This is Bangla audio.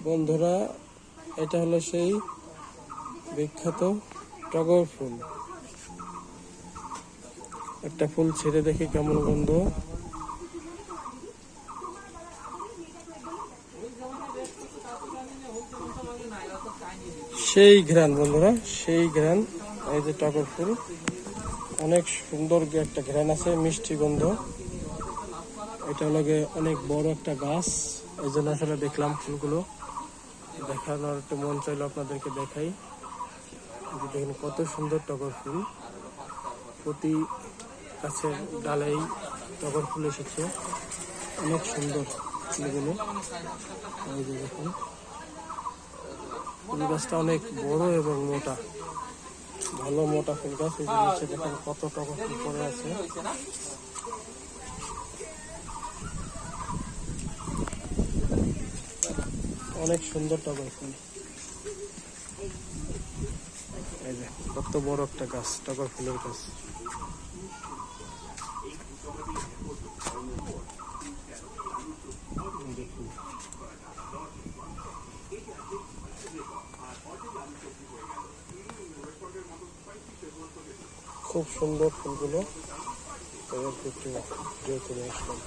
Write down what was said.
বন্ধুরা, এটা হলো সেই বিখ্যাত টগর ফুল। একটা ফুল ছেড়ে দেখি কেমন গন্ধ। সেই ঘ্রাণ বন্ধুরা, সেই ঘ্রাণ। এই যে টগর ফুল, অনেক সুন্দর একটা ঘ্রাণ আছে, মিষ্টি গন্ধ। এটা হলো অনেক বড় একটা গাছ, এই জন্য আসলে দেখলাম ফুলগুলো, দেখানোর একটু মন চাইলো আপনাদেরকে দেখাই। দেখেন কত সুন্দর টগর ফুল, প্রতি গাছের ডালেই টগর ফুল এসেছে, অনেক সুন্দর ফুলগুলো। এই যে দেখুন, ফুল গাছটা অনেক বড় এবং মোটা, ভালো মোটা ফুল গাছ। এই যে দেখেন কত টগর ফুল পড়ে আছে। অনেক সুন্দর টগর ফুল। এই যে কত বড় একটা গাছ, টগর ফুলের গাছ। দেখুন খুব সুন্দর ফুলগুলো, একটু ভিডিও করে আসলাম।